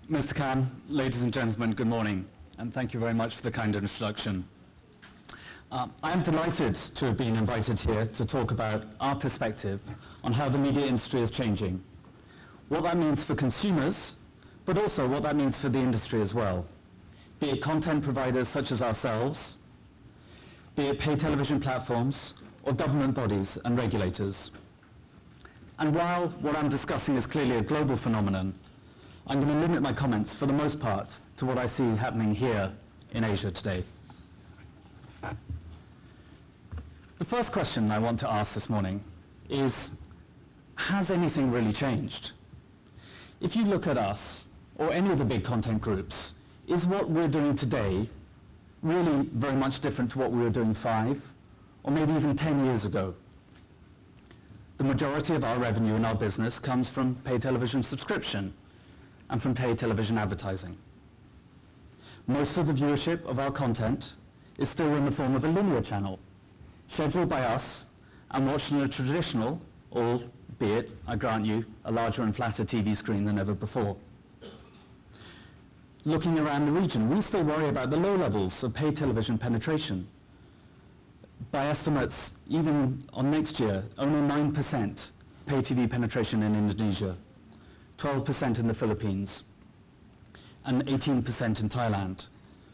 Mr. Khan, ladies and gentlemen, good morning, and thank you very much for the kind introduction. I am delighted to have been invited here to talk about our perspective on how the media industry is changing, what that means for consumers, but also what that means for the industry as well, be it content providers such as ourselves, be it pay television platforms, or government bodies and regulators. And while what I'm discussing is clearly a global phenomenon, I'm going to limit my comments for the most part to what I see happening here in Asia today. The first question I want to ask this morning is, has anything really changed? If you look at us, or any of the big content groups, is what we're doing today really very much different to what we were doing 5, or maybe even 10 years ago? The majority of our revenue in our business comes from pay television subscription and from pay television advertising. Most of the viewership of our content is still in the form of a linear channel, scheduled by us and watched on a traditional, albeit, I grant you, a larger and flatter TV screen than ever before. Looking around the region, we still worry about the low levels of pay television penetration. By estimates, even on next year, only 9% pay TV penetration in Indonesia, 12% in the Philippines, and 18% in Thailand.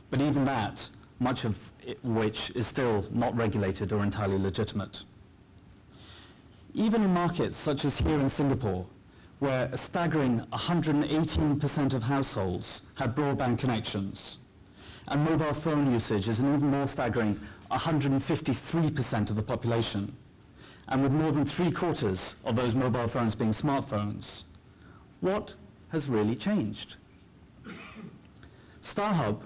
But even that, much of which is still not regulated or entirely legitimate. Even in markets such as here in Singapore, where a staggering 118% of households have broadband connections, and mobile phone usage is an even more staggering 153% of the population, and with more than 3/4 of those mobile phones being smartphones, what has really changed? StarHub,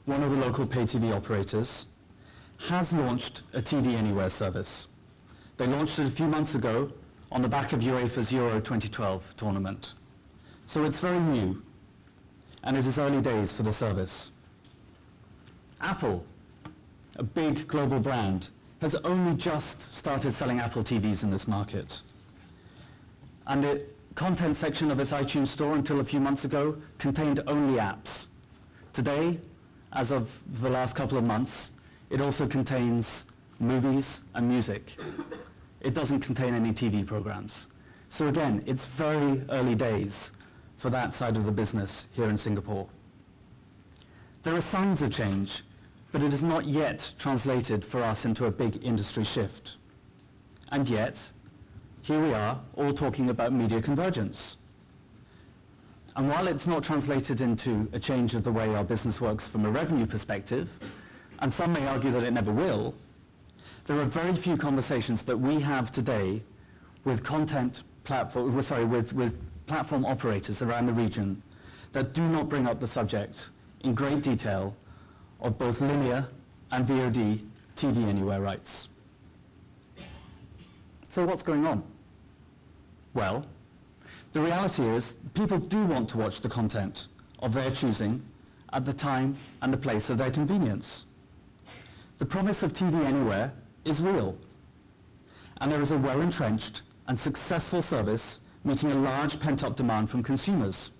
one of the local pay TV operators, has launched a TV Anywhere service. They launched it a few months ago on the back of UEFA's Euro 2012 tournament. So it's very new, and it is early days for the service. Apple, a big global brand, has only just started selling Apple TVs in this market. And the content section of its iTunes store until a few months ago contained only apps. Today, as of the last couple of months, it also contains movies and music. It doesn't contain any TV programs. So again, it's very early days for that side of the business here in Singapore. There are signs of change, but it is not yet translated for us into a big industry shift. And yet, here we are, all talking about media convergence. And while it's not translated into a change of the way our business works from a revenue perspective, and some may argue that it never will, there are very few conversations that we have today with with platform operators around the region that do not bring up the subject in great detail of both linear and VOD TV Anywhere rights. So what's going on? Well, the reality is people do want to watch the content of their choosing at the time and the place of their convenience. The promise of TV Anywhere is real, and there is a well-entrenched and successful service meeting a large pent-up demand from consumers.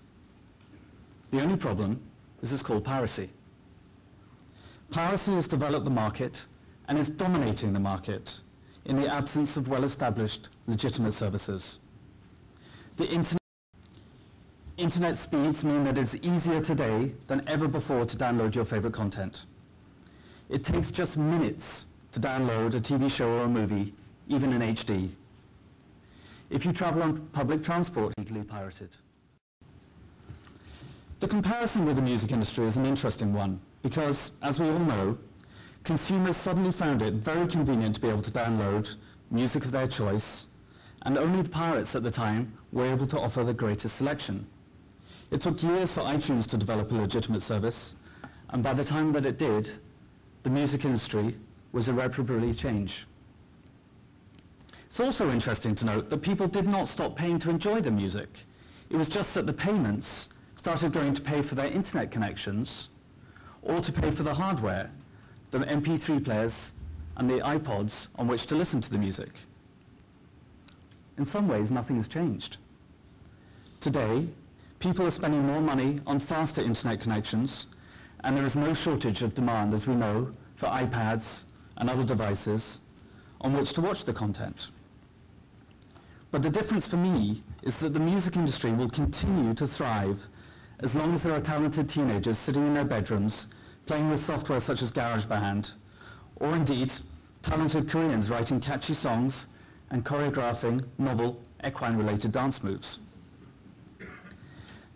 The only problem is it's called piracy. Piracy has developed the market and is dominating the market in the absence of well-established legitimate services. The internet speeds mean that it's easier today than ever before to download your favorite content. It takes just minutes to download a TV show or a movie, even in HD. If you travel on public transport, legally pirated. The comparison with the music industry is an interesting one because, as we all know, consumers suddenly found it very convenient to be able to download music of their choice, and only the pirates at the time were able to offer the greatest selection. It took years for iTunes to develop a legitimate service, and by the time that it did, the music industry was irreparably changed. It's also interesting to note that people did not stop paying to enjoy the music. It was just that the payments started going to pay for their internet connections or to pay for the hardware, the MP3 players and the iPods on which to listen to the music. In some ways, nothing has changed. Today, People are spending more money on faster internet connections, and there is no shortage of demand, as we know, for iPads and other devices on which to watch the content. But the difference for me is that the music industry will continue to thrive as long as there are talented teenagers sitting in their bedrooms playing with software such as GarageBand, or indeed talented Koreans writing catchy songs and choreographing novel equine-related dance moves.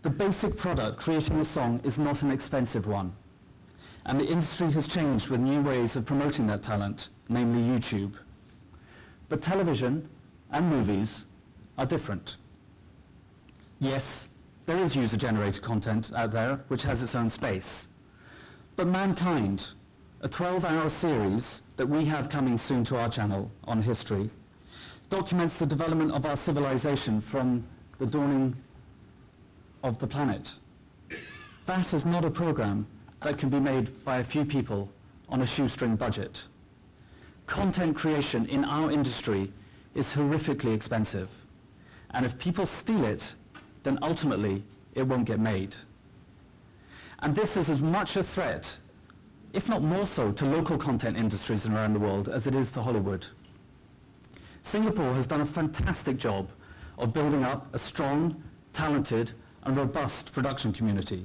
The basic product, creating a song, is not an expensive one, and the industry has changed with new ways of promoting that talent, namely YouTube. But television and movies are different. Yes, there is user-generated content out there which has its own space. But Mankind, a 12-hour series that we have coming soon to our channel on history, documents the development of our civilization from the dawning of the planet. That is not a program that can be made by a few people on a shoestring budget. Content creation in our industry is horrifically expensive. And if people steal it, then ultimately it won't get made. And this is as much a threat, if not more so, to local content industries around the world as it is to Hollywood. Singapore has done a fantastic job of building up a strong, talented, and robust production community.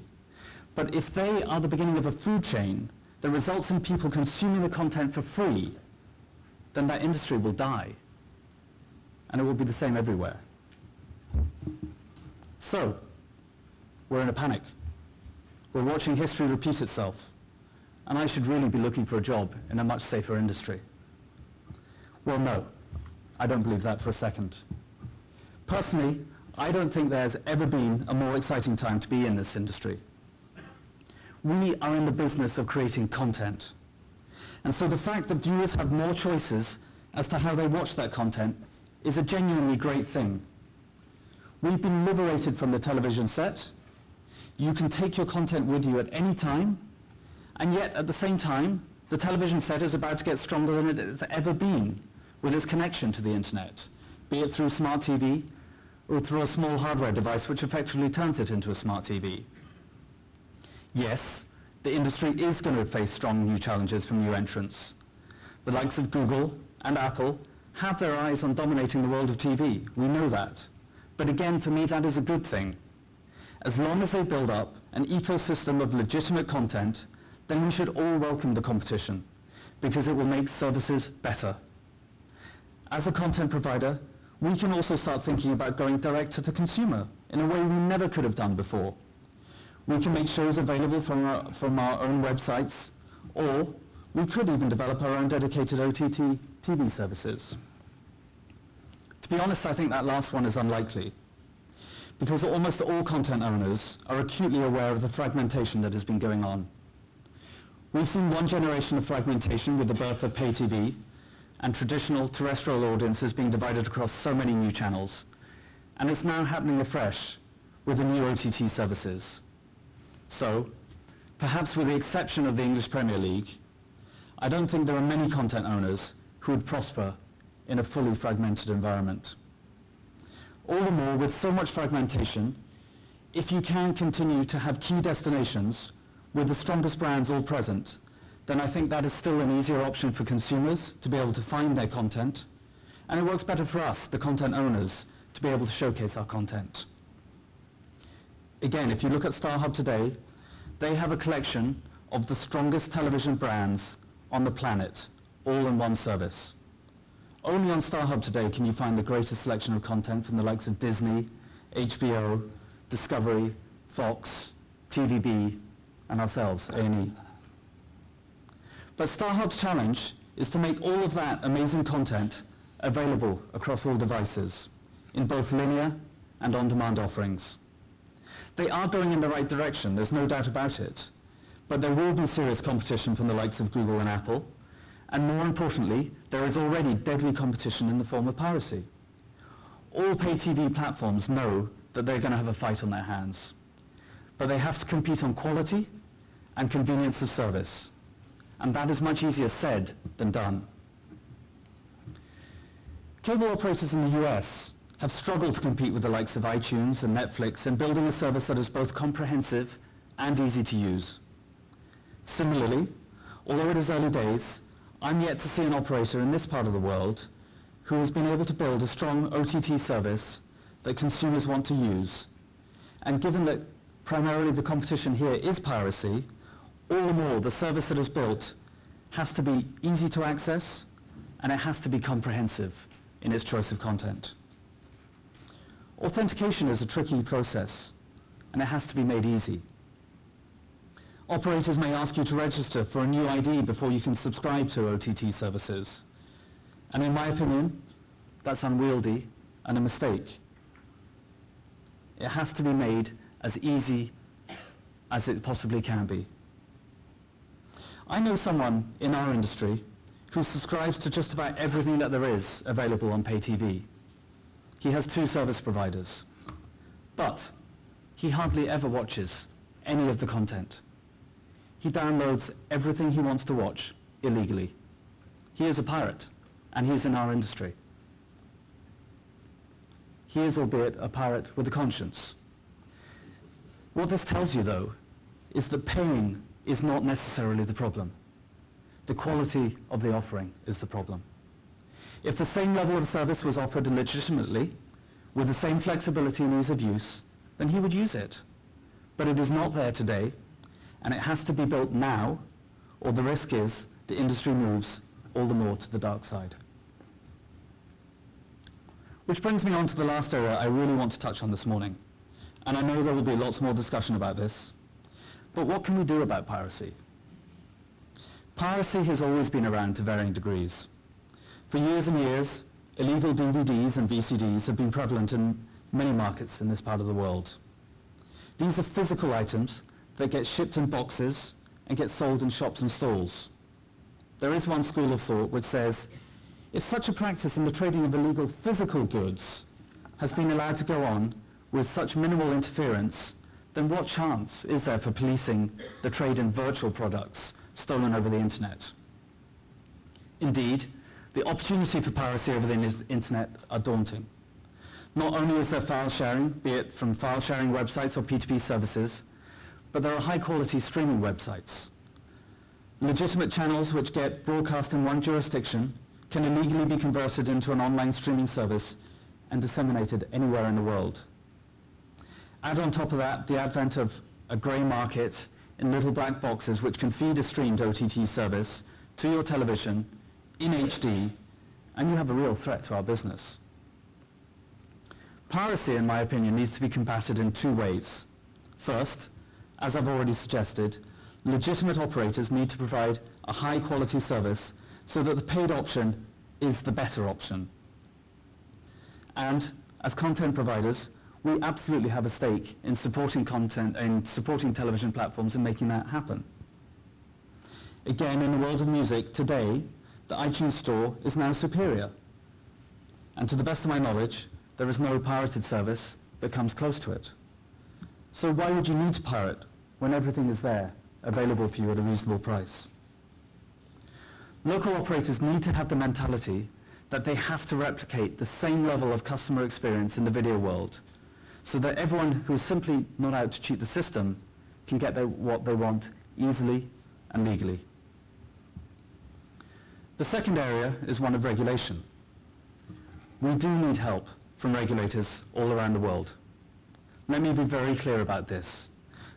But if they are the beginning of a food chain that results in people consuming the content for free, then that industry will die. And it will be the same everywhere. So, we're in a panic. We're watching history repeat itself. And I should really be looking for a job in a much safer industry. Well, no, I don't believe that for a second. Personally, I don't think there's ever been a more exciting time to be in this industry. We are in the business of creating content. And so the fact that viewers have more choices as to how they watch that content is a genuinely great thing. We've been liberated from the television set. You can take your content with you at any time, and yet at the same time, the television set is about to get stronger than it has ever been with its connection to the internet, be it through smart TV or through a small hardware device which effectively turns it into a smart TV. Yes, the industry is going to face strong new challenges from new entrants. The likes of Google and Apple have their eyes on dominating the world of TV. We know that. But again, for me, that is a good thing. As long as they build up an ecosystem of legitimate content, then we should all welcome the competition, because it will make services better. As a content provider, we can also start thinking about going direct to the consumer in a way we never could have done before. We can make shows available from our own websites, or we could even develop our own dedicated OTT TV services. To be honest, I think that last one is unlikely, because almost all content owners are acutely aware of the fragmentation that has been going on. We've seen one generation of fragmentation with the birth of pay TV, and traditional terrestrial audiences being divided across so many new channels. And it's now happening afresh with the new OTT services. So, perhaps with the exception of the English Premier League, I don't think there are many content owners who would prosper in a fully fragmented environment. All the more, with so much fragmentation, if you can continue to have key destinations with the strongest brands all present, then I think that is still an easier option for consumers to be able to find their content, and it works better for us, the content owners, to be able to showcase our content. Again, if you look at StarHub today, they have a collection of the strongest television brands on the planet, all in one service. Only on StarHub today can you find the greatest selection of content from the likes of Disney, HBO, Discovery, Fox, TVB, and ourselves, A&E. But StarHub's challenge is to make all of that amazing content available across all devices, in both linear and on-demand offerings. They are going in the right direction, there's no doubt about it, but there will be serious competition from the likes of Google and Apple, and more importantly, there is already deadly competition in the form of piracy. All pay TV platforms know that they're going to have a fight on their hands, but they have to compete on quality and convenience of service. And that is much easier said than done. Cable operators in the US have struggled to compete with the likes of iTunes and Netflix in building a service that is both comprehensive and easy to use. Similarly, although it is early days, I'm yet to see an operator in this part of the world who has been able to build a strong OTT service that consumers want to use. And given that primarily the competition here is piracy, all the more the service that is built has to be easy to access and it has to be comprehensive in its choice of content. Authentication is a tricky process and it has to be made easy. Operators may ask you to register for a new ID before you can subscribe to OTT services. And in my opinion, that's unwieldy and a mistake. It has to be made as easy as it possibly can be. I know someone in our industry who subscribes to just about everything that there is available on pay TV. He has 2 service providers, but he hardly ever watches any of the content. He downloads everything he wants to watch illegally. He is a pirate, and he is in our industry. He is, albeit, a pirate with a conscience. What this tells you, though, is that paying is not necessarily the problem. The quality of the offering is the problem. If the same level of service was offered legitimately, with the same flexibility and ease of use, then he would use it. But it is not there today, and it has to be built now, or the risk is the industry moves all the more to the dark side. Which brings me on to the last area I really want to touch on this morning. And I know there will be lots more discussion about this. But what can we do about piracy? Piracy has always been around to varying degrees. For years and years, illegal DVDs and VCDs have been prevalent in many markets in this part of the world. These are physical items that get shipped in boxes and get sold in shops and stalls. There is one school of thought which says, if such a practice in the trading of illegal physical goods has been allowed to go on with such minimal interference, then what chance is there for policing the trade in virtual products stolen over the internet? Indeed, the opportunity for piracy over the internet are daunting. Not only is there file sharing, be it from file sharing websites or P2P services, but there are high-quality streaming websites. Legitimate channels which get broadcast in one jurisdiction can illegally be converted into an online streaming service and disseminated anywhere in the world. Add on top of that the advent of a grey market in little black boxes which can feed a streamed OTT service to your television in HD, and you have a real threat to our business. Piracy, in my opinion, needs to be combated in 2 ways. First, as I've already suggested, legitimate operators need to provide a high-quality service so that the paid option is the better option. And as content providers, we absolutely have a stake in supporting content and supporting television platforms and making that happen. Again, in the world of music, today, the iTunes Store is now superior. And to the best of my knowledge, there is no pirated service that comes close to it. So why would you need to pirate when everything is there, available for you at a reasonable price? Local operators need to have the mentality that they have to replicate the same level of customer experience in the video world, so that everyone who is simply not out to cheat the system can get what they want easily and legally. The second area is one of regulation. We do need help from regulators all around the world. Let me be very clear about this.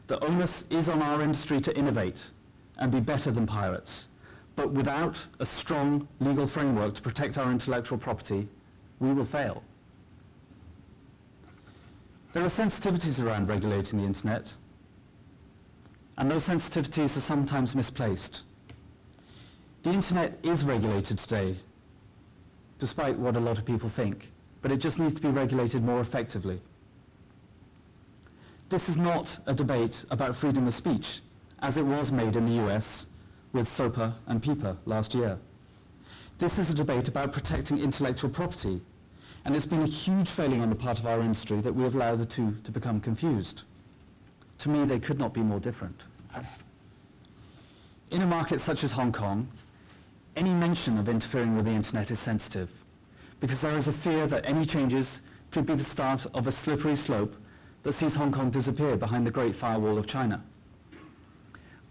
The onus is on our industry to innovate and be better than pirates. But without a strong legal framework to protect our intellectual property, we will fail. There are sensitivities around regulating the internet, and those sensitivities are sometimes misplaced. The internet is regulated today, despite what a lot of people think, but it just needs to be regulated more effectively. This is not a debate about freedom of speech, as it was made in the US with SOPA and PIPA last year. This is a debate about protecting intellectual property, and it's been a huge failing on the part of our industry that we have allowed the two to become confused. To me, they could not be more different. In a market such as Hong Kong, any mention of interfering with the internet is sensitive, because there is a fear that any changes could be the start of a slippery slope that sees Hong Kong disappear behind the Great Firewall of China.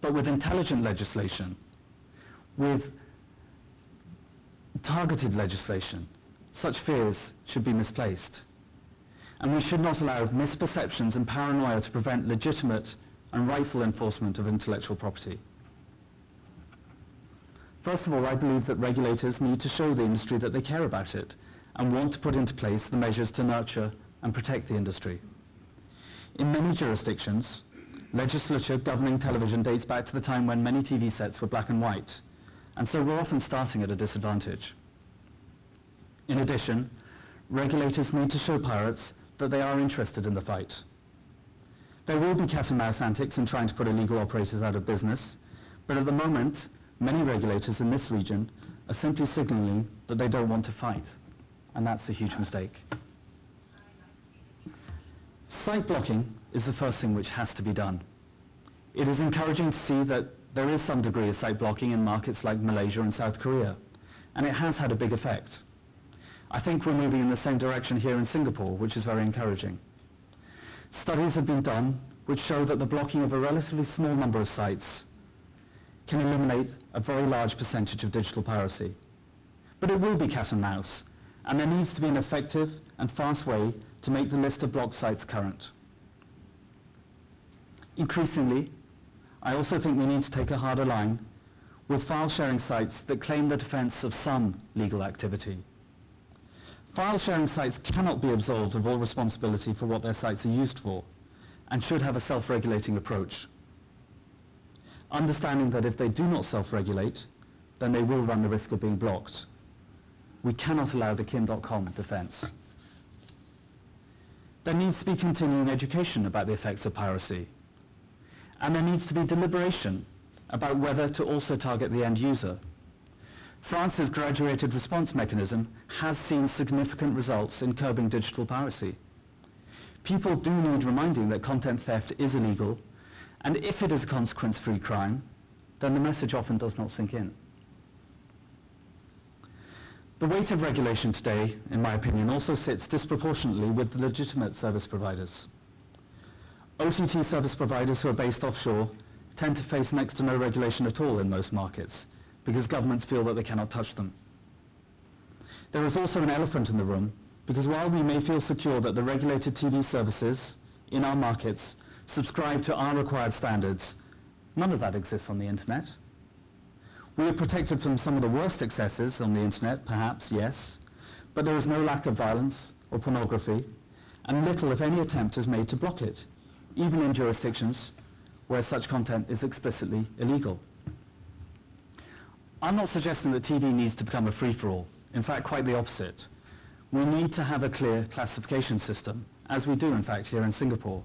But with intelligent legislation, with targeted legislation, such fears should be misplaced. And we should not allow misperceptions and paranoia to prevent legitimate and rightful enforcement of intellectual property. First of all, I believe that regulators need to show the industry that they care about it and want to put into place the measures to nurture and protect the industry. In many jurisdictions, legislature governing television dates back to the time when many TV sets were black and white, and so we're often starting at a disadvantage. In addition, regulators need to show pirates that they are interested in the fight. There will be cat and mouse antics in trying to put illegal operators out of business, but at the moment, many regulators in this region are simply signaling that they don't want to fight, and that's a huge mistake. Site blocking is the first thing which has to be done. It is encouraging to see that there is some degree of site blocking in markets like Malaysia and South Korea, and it has had a big effect. I think we're moving in the same direction here in Singapore, which is very encouraging. Studies have been done which show that the blocking of a relatively small number of sites can eliminate a very large percentage of digital piracy. But it will be cat and mouse, and there needs to be an effective and fast way to make the list of blocked sites current. Increasingly, I also think we need to take a harder line with file-sharing sites that claim the defense of some legal activity. File-sharing sites cannot be absolved of all responsibility for what their sites are used for, and should have a self-regulating approach. Understanding that if they do not self-regulate, then they will run the risk of being blocked. We cannot allow the Kim.com defense. There needs to be continuing education about the effects of piracy. And there needs to be deliberation about whether to also target the end user. France's graduated response mechanism has seen significant results in curbing digital piracy. People do need reminding that content theft is illegal, and if it is a consequence-free crime, then the message often does not sink in. The weight of regulation today, in my opinion, also sits disproportionately with the legitimate service providers. OTT service providers who are based offshore tend to face next to no regulation at all in most markets, because governments feel that they cannot touch them. There is also an elephant in the room, because while we may feel secure that the regulated TV services in our markets subscribe to our required standards, none of that exists on the internet. We are protected from some of the worst excesses on the internet, perhaps, yes, but there is no lack of violence or pornography, and little, if any, attempt is made to block it, even in jurisdictions where such content is explicitly illegal. I'm not suggesting that TV needs to become a free-for-all. In fact, quite the opposite. We need to have a clear classification system, as we do, in fact, here in Singapore,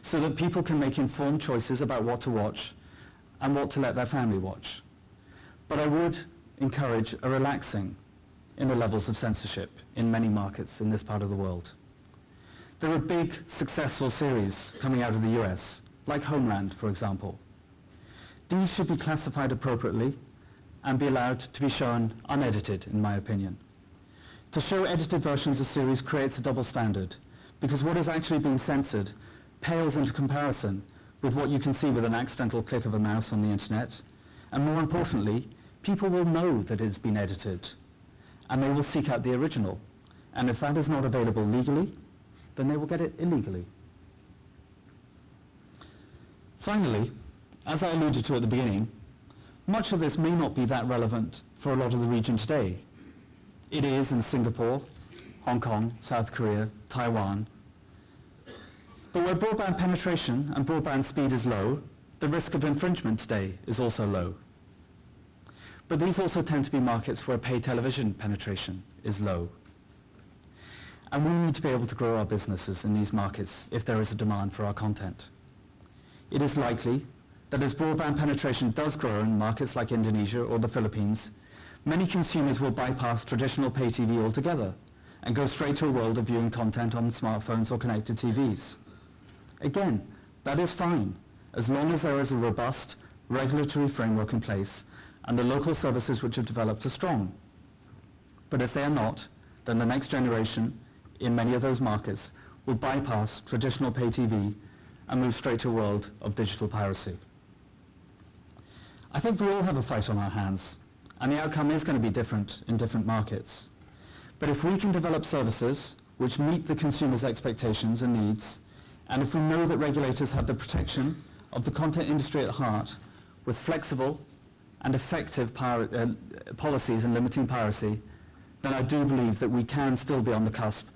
so that people can make informed choices about what to watch and what to let their family watch. But I would encourage a relaxing in the levels of censorship in many markets in this part of the world. There are big, successful series coming out of the US, like Homeland, for example. These should be classified appropriately and be allowed to be shown unedited, in my opinion. To show edited versions of series creates a double standard, because what is actually being censored pales into comparison with what you can see with an accidental click of a mouse on the internet, and more importantly, people will know that it's been edited, and they will seek out the original. And if that is not available legally, then they will get it illegally. Finally, as I alluded to at the beginning, much of this may not be that relevant for a lot of the region today. It is in Singapore, Hong Kong, South Korea, Taiwan. But where broadband penetration and broadband speed is low, the risk of infringement today is also low. But these also tend to be markets where pay television penetration is low. And we need to be able to grow our businesses in these markets if there is a demand for our content. It is likely that as broadband penetration does grow in markets like Indonesia or the Philippines, many consumers will bypass traditional pay TV altogether and go straight to a world of viewing content on smartphones or connected TVs. Again, that is fine, as long as there is a robust regulatory framework in place and the local services which have developed are strong. But if they are not, then the next generation in many of those markets will bypass traditional pay TV and move straight to a world of digital piracy. I think we all have a fight on our hands, and the outcome is going to be different in different markets. But if we can develop services which meet the consumer's expectations and needs, and if we know that regulators have the protection of the content industry at heart, with flexible and effective policies in limiting piracy, then I do believe that we can still be on the cusp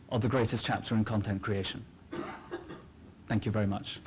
of the greatest chapter in content creation. Thank you very much.